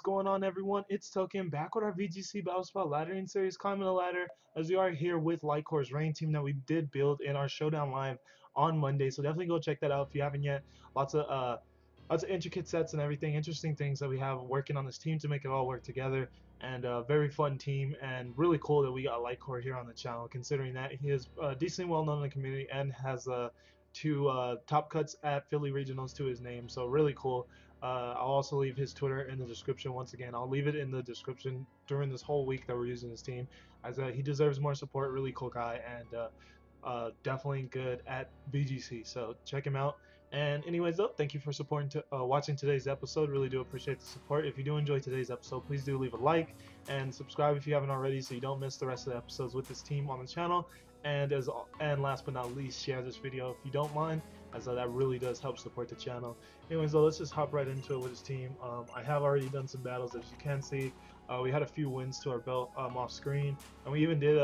going on, everyone? It's Token back with our VGC Battle Spot Laddering series, climbing the ladder, as we are here with Lightcore's rain team that we did build in our Showdown Live on Monday. So definitely go check that out if you haven't yet. Lots of intricate sets and everything, interesting things that we have working on this team to make it all work together. And a very fun team, and really cool that we got Lightcore here on the channel, considering that he is decently well known in the community and has two top cuts at Philly Regionals to his name. So really cool. I'll also leave his Twitter in the description. Once again, I'll leave it in the description during this whole week that we're using his team, as he deserves more support. Really cool guy, and definitely good at VGC. So check him out. And anyways, though, thank you for watching today's episode. Really do appreciate the support. If you do enjoy today's episode, please do leave a like and subscribe if you haven't already, so you don't miss the rest of the episodes with this team on the channel. And last but not least, share this video if you don't mind, as that really does help support the channel. Anyways, though, let's just hop right into it with his team. I have already done some battles, as you can see. We had a few wins to our belt off screen, and we even did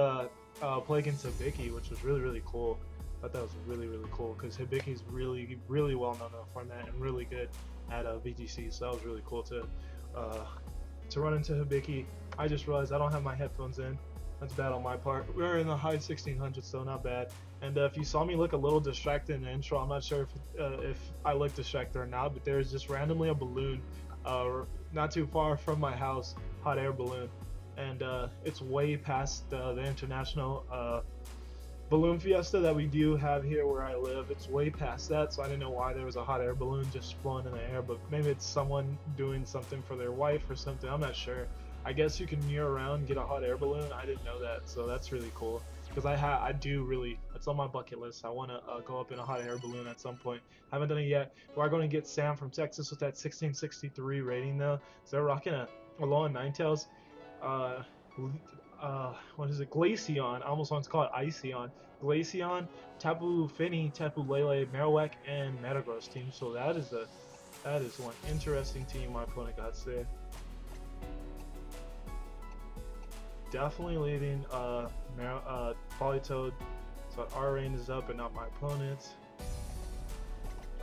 play against Hibiki, which was really cool. I thought that was really cool, because Hibiki is really well known in the format and really good at VGC. So that was really cool to run into Hibiki. I just realized I don't have my headphones in. That's bad on my part. We're in the high 1600s, so not bad. And if you saw me look a little distracted in the intro, I'm not sure if I look distracted or not, but there's just randomly a balloon not too far from my house, hot air balloon, and it's way past the international balloon fiesta that we do have here where I live. It's way past that, so I didn't know why there was a hot air balloon just flown in the air, but maybe it's someone doing something for their wife or something. I'm not sure. I guess you can near around get a hot air balloon. I didn't know that, so that's really cool, because I do really, it's on my bucket list. I want to go up in a hot air balloon at some point. Haven't done it yet. We are going to get Sam from Texas with that 1663 rating though, so they're rocking a Alolan Ninetales. uh, what is it? Glaceon. I almost want to call it Iceon. Glaceon, Tapu Fini, Tapu Lele, Marowak, and Metagross team. So that is one interesting team my opponent got there. Definitely leading Politoed, so our range is up and not my opponent's.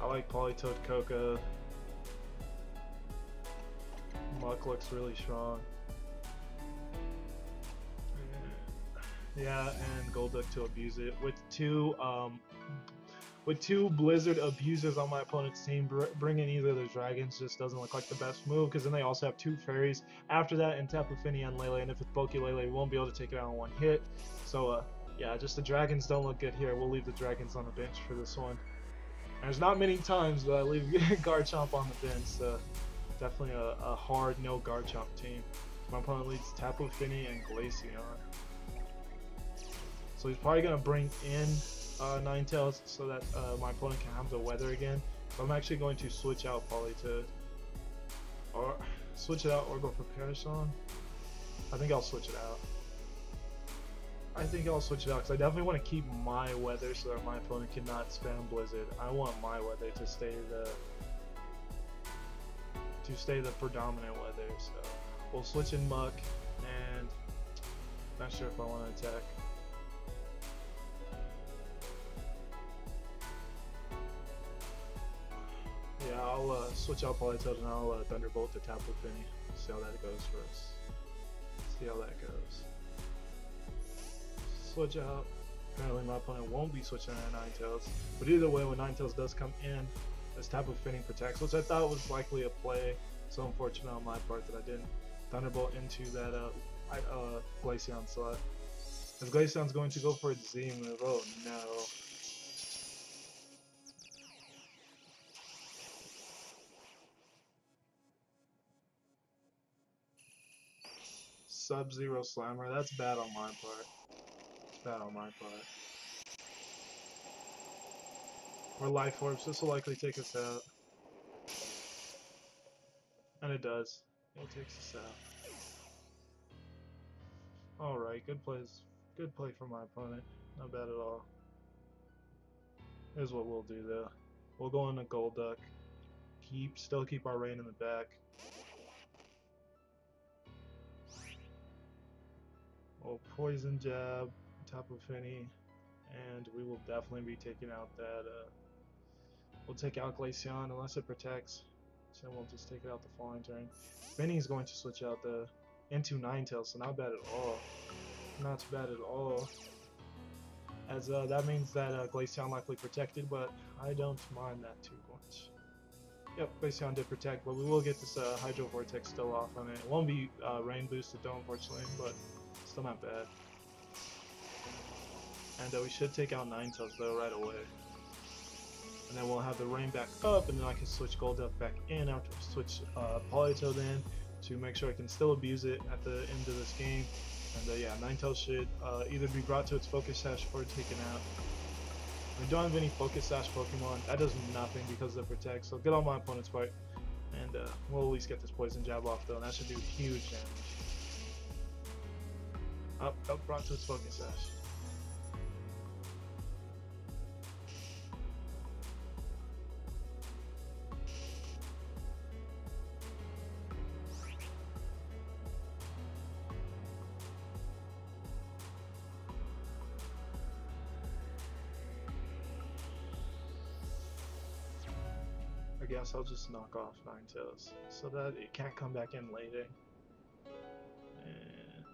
I like Politoed Coca. Muck looks really strong. Yeah, and Golduck to abuse it with two Blizzard abusers on my opponent's team. Bringing either of the dragons just doesn't look like the best move, because then they also have two fairies after that, and Tapu Fini and Lele, and if it's bulky Lele, we won't be able to take it out in one hit. So yeah, just the dragons don't look good here. We'll leave the dragons on the bench for this one. And there's not many times that I leave Garchomp on the bench, so definitely a hard no Garchomp team. My opponent leads Tapu Fini and Glaceon. So he's probably going to bring in Ninetales so that my opponent can have the weather again. So I'm actually going to switch out Politoed, or switch it out, or go for Parasong. I think I'll switch it out. Because I definitely want to keep my weather so that my opponent cannot spam Blizzard. I want my weather to stay the predominant weather. So we'll switch in Muck, and not sure if I want to attack. Yeah, I'll switch out Politoed, and I'll Thunderbolt to Tapu Fini. See how that goes for us. See how that goes. Switch out. Apparently my opponent won't be switching out Ninetales. But either way, when Ninetales does come in, this Tapu Fini protects, which I thought was likely a play. So unfortunate on my part that I didn't Thunderbolt into that Glaceon slot. As Glaceon's going to go for its Z move. Oh no. Sub-Zero Slammer, that's bad on my part. It's bad on my part. Or Life Orbs, this will likely take us out. And it does. It takes us out. Alright, good plays. Good play from my opponent. Not bad at all. Here's what we'll do though. We'll go into Golduck. Still keep our rain in the back. We'll Poison Jab, Tapu Fini, and we will definitely be taking out that, we'll take out Glaceon unless it protects. So we'll just take it out the following turn. Finny's going to switch out the into Ninetales, so not bad at all. Not bad at all. As that means that Glaceon likely protected, but I don't mind that too much. Yep, Glaceon did protect, but we will get this Hydro Vortex still off on it. It won't be rain boosted though, unfortunately, but still not bad. And we should take out Ninetales though right away. And then we'll have the rain back up, and then I can switch Golduck back in after I switch Politoed in to make sure I can still abuse it at the end of this game. And yeah, Ninetales should either be brought to its Focus Sash or taken out. We don't have any Focus Sash Pokemon. That does nothing because of Protect, so get on my opponent's part. And we'll at least get this Poison Jab off though, and that should do huge damage. Up, brought to its Focus Sash. I guess I'll just knock off Ninetales so that it can't come back in later. And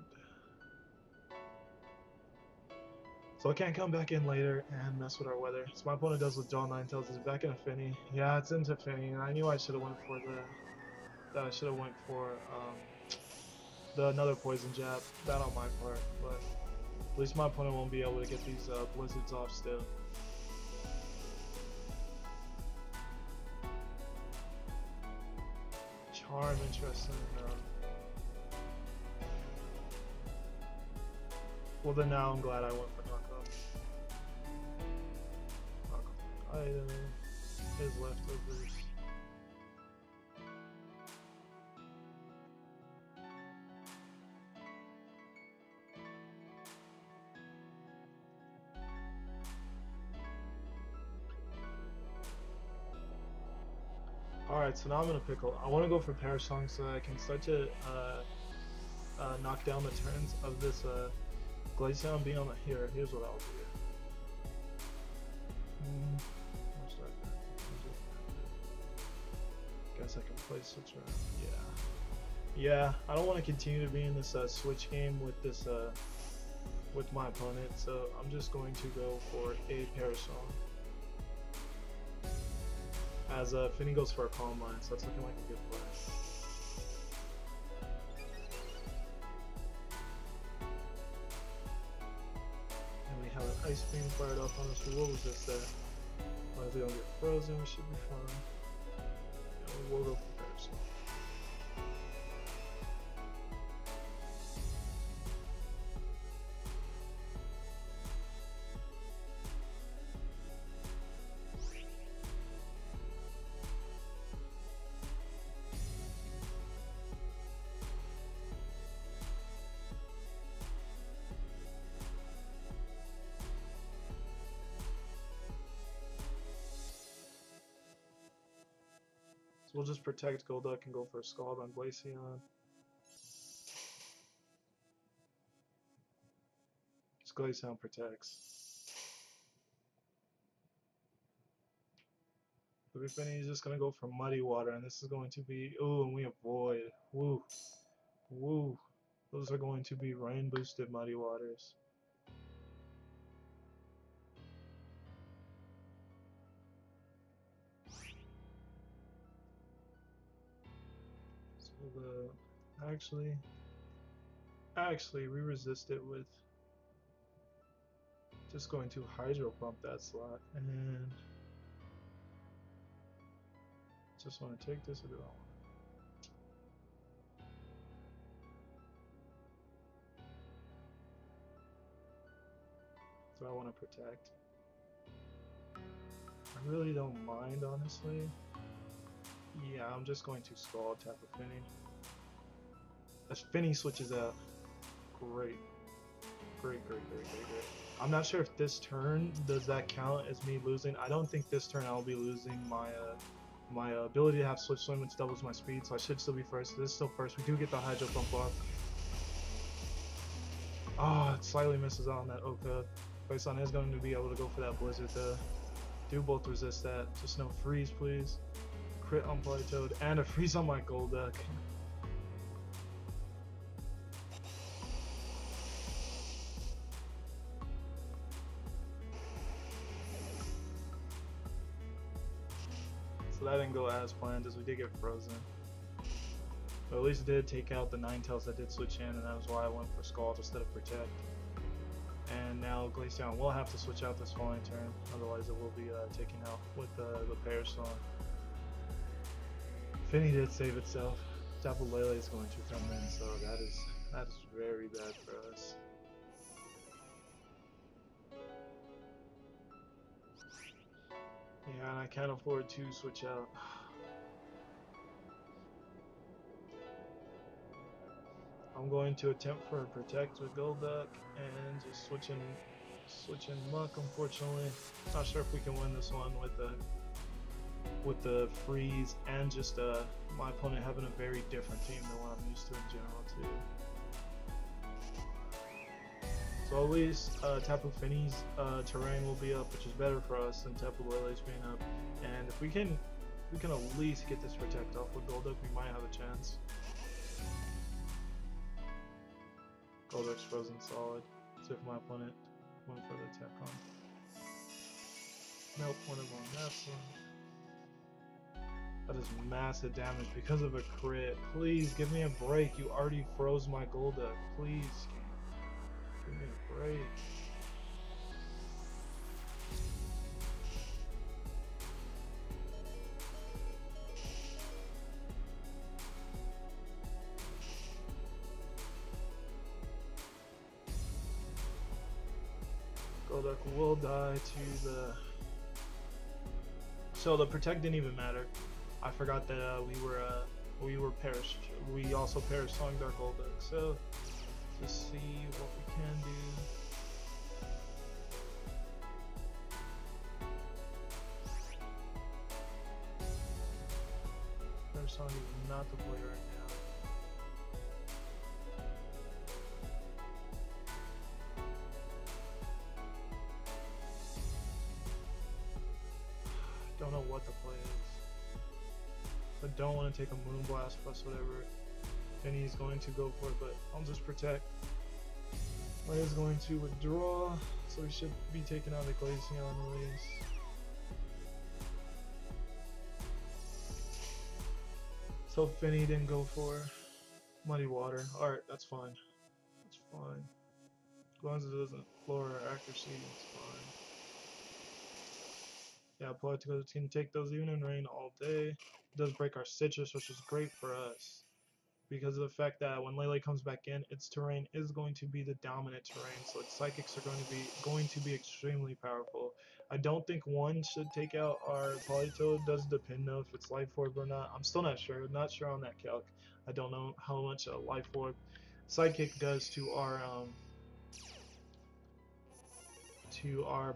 so it can't come back in later and mess with our weather. So my opponent does withdraw Ninetales. Is back in a Finny. Yeah, it's into Finny. And I knew I should have went for the another Poison Jab. That on my part, but at least my opponent won't be able to get these blizzards off still. Charm, interesting. Well, then now I'm glad I went for knockoff. Item, his leftovers. Alright, so now I'm going to pickle. I want to go for Parasong so that I can start to knock down the turns of this Glaceon being on the here. Here's what I'll do. I'll start that. Guess I can play switch around. Yeah, I don't want to continue to be in this switch game with this with my opponent, so I'm just going to go for a Parasong. As Finny goes for a Calm Mind, so that's looking like a good play. And we have an Ice Beam fired off on us. We will resist that. As long as we don't get frozen, we should be fine. And we will go for Parasol. So we'll just protect Golduck and go for a Scald on Glaceon. This Glaceon protects. The Finny is just going to go for Muddy Water, and this is going to be... Ooh, and we avoid. Woo. Woo. Those are going to be rain boosted Muddy Waters. Actually, we resist it with just going to Hydro Pump that slot, and just want to take this or do I want to? So I want to protect. I really don't mind, honestly. Yeah, I'm just going to Scald, tap a Finny. As Finny switches out, great. I'm not sure if this turn, does that count as me losing? I don't think this turn I'll be losing my ability to have Switch Swim, which doubles my speed, so I should still be first. This is still first. We do get the Hydro Pump off. Oh, it slightly misses out on that Oka. Glaceon is going to be able to go for that Blizzard though. Do both resist that. Just no freeze, please. crit on Politoed and a freeze on my Golduck. So that didn't go as planned, as we did get frozen. But at least it did take out the Ninetales that did switch in, and that was why I went for Scald instead of Protect. And now Glaceon will have to switch out this following turn, otherwise it will be taken out with the Parasong. Finny did save itself. Tapu Lele is going to come in, so that is very bad for us. Yeah, and I can't afford to switch out. I'm going to attempt for a Protect with Golduck and just switch in Muck. Unfortunately, not sure if we can win this one with the freeze and just my opponent having a very different team than what I'm used to in general too. So at least Tapu Finney's terrain will be up, which is better for us than Tapu Lele's being up. And if we can at least get this Protect off with Golduck, we might have a chance. Golduck's frozen solid. So if my opponent went for the attack on. Nope, one of them. That's one. That is massive damage because of a crit. Please give me a break. You already froze my Golduck. Please give me a break. Golduck will die to the... So the Protect didn't even matter. I forgot that we also Parasonged our Golduck. So let's see what we can do. Parasong is not the play right now. Don't know what the play is. I don't want to take a Moonblast plus whatever Finny's going to go for, but I'll just Protect. Lay is going to withdraw, so we should be taking out the Glaceon at least. So Finny didn't go for Muddy Water. Alright, that's fine. That's fine. As long as it doesn't lower our accuracy, it's fine. Yeah, Politoed can take those even in rain all day. It does break our Citrus, which is great for us. Because of the fact that when Lele comes back in, its terrain is going to be the dominant terrain, so its Psychics are going to be extremely powerful. I don't think one should take out our Politoed. Does depend though if it's Life Orb or not. I'm still not sure. Not sure on that calc. I don't know how much a Life Orb Psychic does to our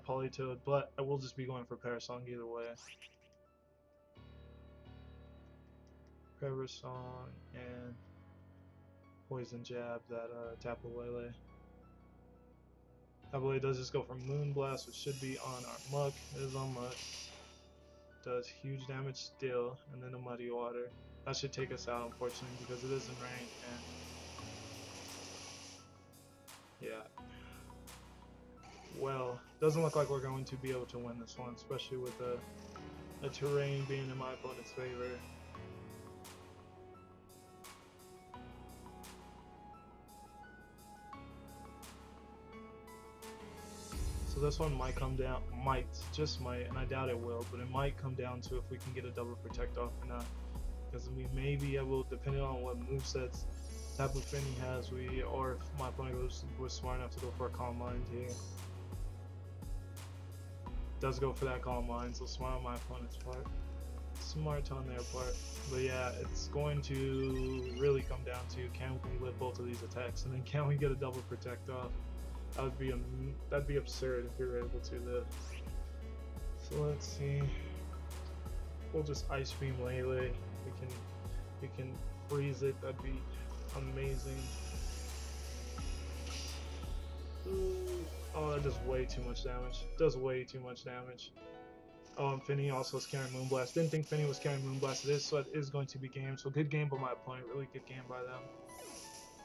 Politoed, but I will just be going for Parasong either way. Parasong and Poison Jab that Tapu Lele. Tapu Lele does just go for Moonblast, which should be on our Muck. It is on Muck. Does huge damage still, and then a Muddy Water. That should take us out, unfortunately, because it is in rain. And yeah. Well, doesn't look like we're going to be able to win this one, especially with the terrain being in my opponent's favor. So this one might come down, just might, and I doubt it will, but it might come down to if we can get a double Protect off or not. Because we may be able, depending on what movesets Tapu Fini has, or if my opponent was smart enough to go for a Calm Mind here. Does go for that Calm Mind, so smart on my opponent's part. Smart on their part. But yeah, it's going to really come down to, can we live both of these attacks, and then can we get a double Protect off? That'd be absurd if we were able to though. So let's see. We'll just Ice Beam Lele. We can freeze it. That'd be amazing. Ooh. Oh, that does way too much damage. Does way too much damage. Oh, and Finny also is carrying Moonblast. Didn't think Finny was carrying Moonblast. It is, so it is going to be game. So good game by my opponent. Really good game by them.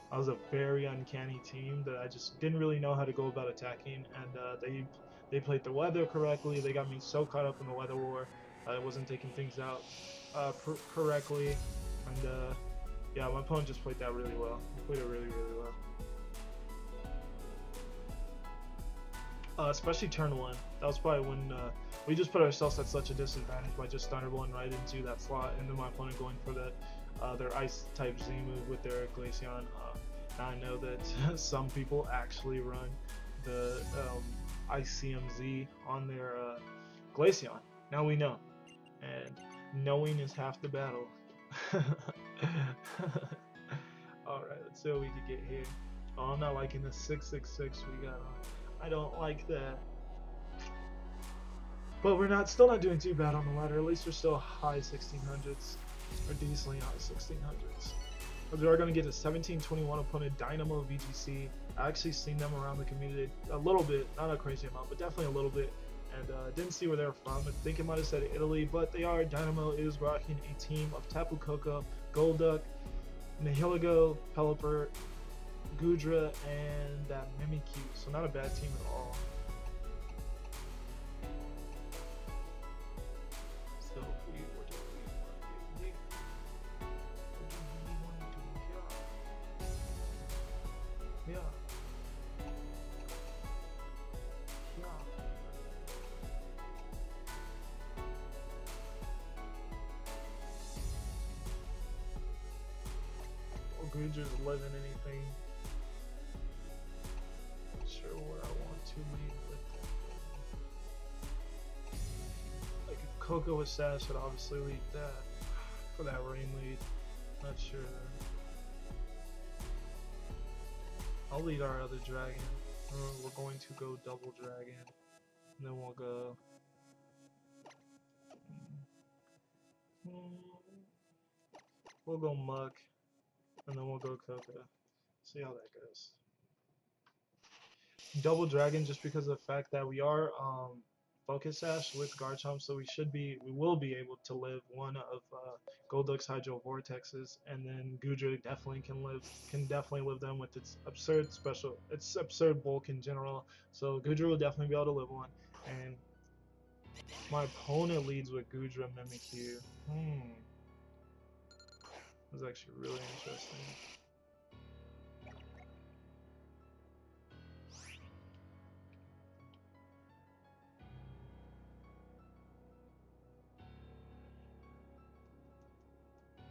That was a very uncanny team that I just didn't really know how to go about attacking, and they played the weather correctly. They got me so caught up in the weather war, I wasn't taking things out correctly, and yeah, my opponent just played that really well. He played it really, really well. Especially turn one. That was probably when we just put ourselves at such a disadvantage by just thunderbolting right into that slot, and then my opponent going for their ice type Z move with their Glaceon. Now I know that some people actually run the Ice CMZ on their Glaceon. Now we know, and knowing is half the battle. Alright, let's see what we can get here. Oh, I'm not liking the 666 we got on. I don't like that. But we're still not doing too bad on the ladder. At least we're still high 1600s. Or decently high 1600s. But we are going to get a 1721 opponent, Dynamo VGC. I actually seen them around the community a little bit. Not a crazy amount, but definitely a little bit. And didn't see where they're from. I think it might have said Italy, but they are. Dynamo is rocking a team of Tapu Koko, Golduck, Nihilego, Pelipper, Gudra, and that Mimikyu. So not a bad team at all. So we what do we want to do here? Yeah. Gudra's living anything. Not sure where I want to lead with that. Like if Coco was Sash, I'd obviously lead that for that rain lead. Not sure. I'll lead our other dragon. We're going to go double dragon, and then we'll go. We'll go Muck. And then we'll go Coco. See how that goes. Double Dragon just because of the fact that we are Focus Sash with Garchomp, so we will be able to live one of Golduck's Hydro Vortexes, and then Gudra definitely can definitely live them with its absurd bulk in general. So Gudra will definitely be able to live one, and my opponent leads with Gudra Mimikyu. That's actually really interesting.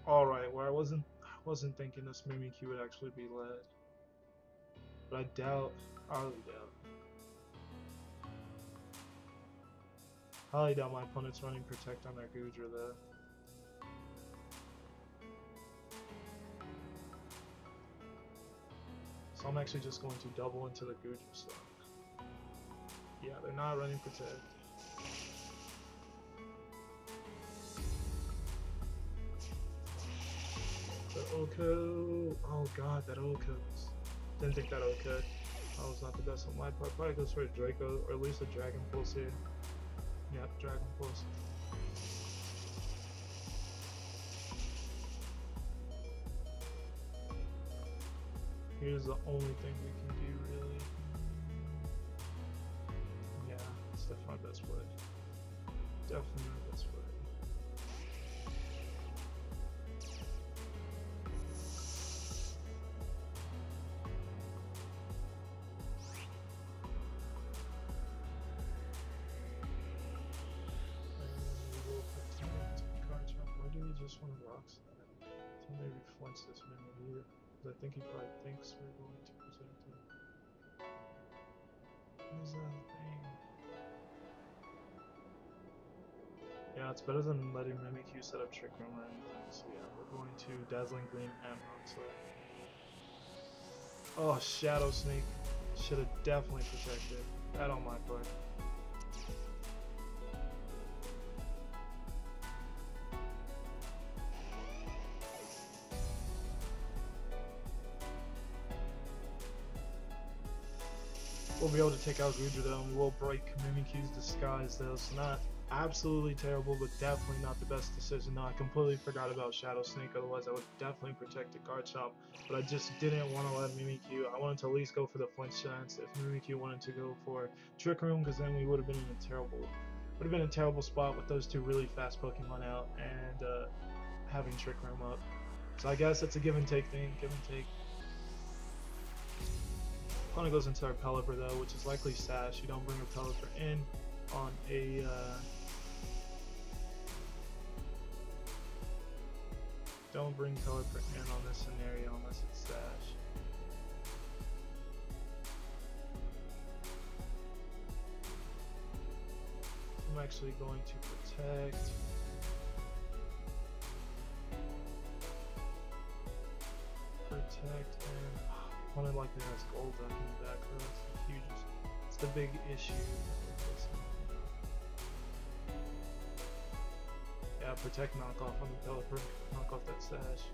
Alright, where I wasn't thinking this Mimikyu would actually be led. But I highly doubt my opponent's running Protect on their Gudra though. So I'm actually just going to double into the Gudra stuff. Yeah, they're not running Protect. The Oko. Oh god, that Oko's. Didn't think that Oko. That was not the best on my part. Probably goes for a Draco, or at least a Dragon Pulse here. Yeah, Dragon Pulse. Here's the only thing we can do, really. Yeah, it's definitely my best play. Definitely my best play. Why do we just want to rock slide? So maybe flinch this minion here. I think he probably thinks we're going to protect him. What is that thing? Yeah, it's better than letting Mimikyu set up Trick Room or anything. So yeah, we're going to Dazzling Gleam and Rock Slide. Oh, Shadow Sneak. Should have definitely protected. That on my part. We'll be able to take out Gudra though, and we'll break Mimikyu's disguise though, so Absolutely terrible, but definitely not the best decision. No, I completely forgot about Shadow Snake, otherwise I would definitely protect the card shop, but I just didn't want to let Mimikyu. I wanted to at least go for the flinch chance if Mimikyu wanted to go for Trick Room, because then we would have been in a terrible spot with those two really fast Pokemon out and having Trick Room up. So I guess it's a give and take thing, give and take. Opponent goes into our Pelipper though, which is likely Sash. You don't bring a Pelipper in on a don't bring Pelipper in on this scenario unless it's Sash. I'm actually going to protect. And opponent likely has Golduck in the back row. That's huge. It's the big issue. Yeah, protect knockoff on the Pelipper. Knock off that Sash.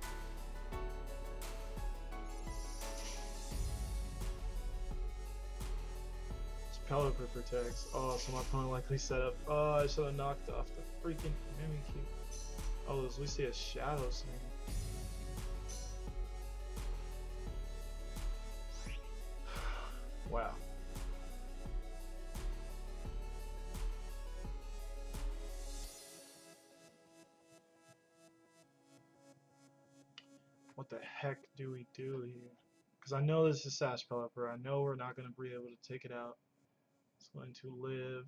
This Pelipper protects. Oh, so my opponent likely set up. Oh, I should have knocked off the freaking Mimikyu. Oh, we see a Shadow Snake. Wow. What the heck do we do here? Because I know this is Sash Pelipper. I know we're not going to be able to take it out. It's going to live.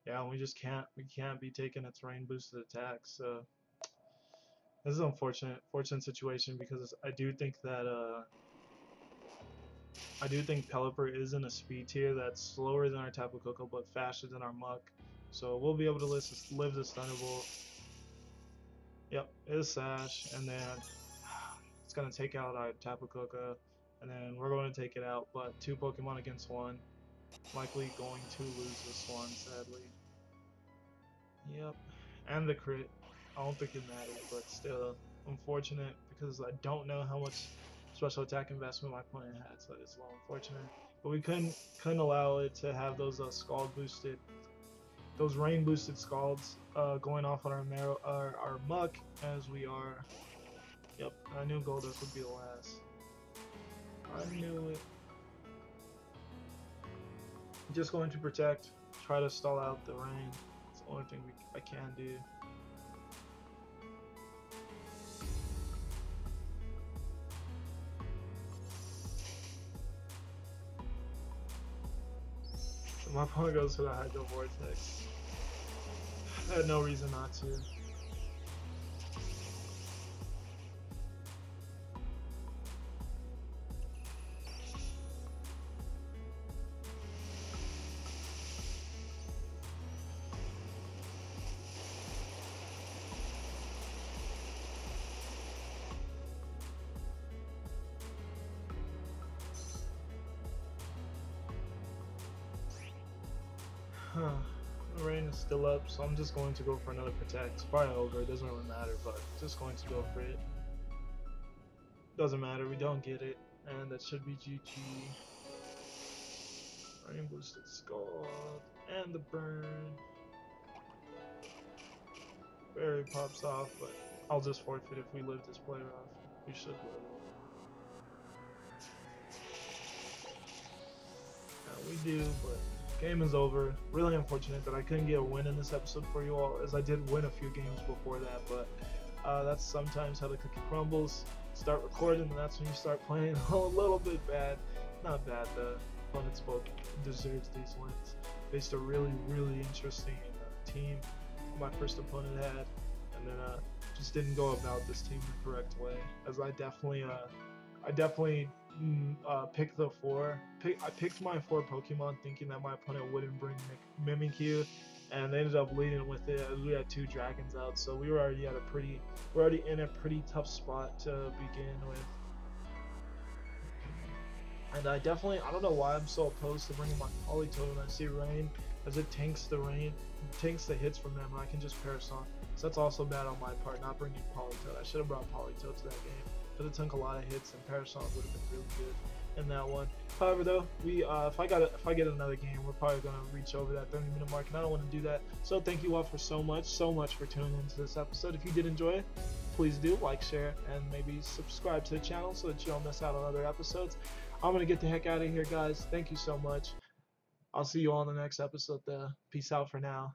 Yeah, we just can't. We can't be taking its rain boosted attacks. So this is an unfortunate situation because I do think that Pelipper is in a speed tier that's slower than our Tapu Koko but faster than our Muck. So we'll be able to live this Thunderbolt. Yep, it is Sash, and then it's gonna take out our Tapu Koko, and then we're going to take it out. But 2 Pokemon against 1, likely going to lose this one, sadly. Yep, and the crit. I don't think it matters, but still unfortunate because I don't know how much special attack investment my opponent had, so it's a little unfortunate. But we couldn't allow it to have those Scald boosted, those rain boosted Scalds going off on our Muck as we are. Yep, I knew Golduck would be the last. I knew it. Just going to protect, try to stall out the rain. It's the only thing I can do. My opponent goes for the Hydro Vortex. I had no reason not to. The rain is still up, so I'm just going to go for another protect. It's probably over, it doesn't really matter, but just going to go for it. Doesn't matter, we don't get it, and that should be GG. Rain boosted Scald, and the burn. Barry pops off, but I'll just forfeit if we live this player off. We should live it. Yeah, we do, but game is over. Really unfortunate that I couldn't get a win in this episode for you all, as I did win a few games before that, but that's sometimes how the cookie crumbles. Start recording, and that's when you start playing a little bit bad. Not bad, the opponent's both deserves these wins. Faced a really interesting team my first opponent had, and then just didn't go about this team the correct way, as I definitely picked the 4. I picked my 4 Pokemon thinking that my opponent wouldn't bring Mimikyu, and they ended up leading with it as we had 2 dragons out. So we were already in a pretty tough spot to begin with. And I don't know why I'm so opposed to bringing my Politoed when I see rain, as it tanks the hits from them, and I can just Parasong. So that's also bad on my part, not bringing Politoed. I should have brought Politoed to that game, but it took a lot of hits, and Parasong would have been really good. in that one. However, though, we if I get another game, we're probably gonna reach over that 30-minute mark, and I don't want to do that. So thank you all for so much for tuning into this episode. If you did enjoy it, please do like, share, and maybe subscribe to the channel so that you don't miss out on other episodes. I'm gonna get the heck out of here, guys. Thank you so much. I'll see you all in the next episode. Peace out for now.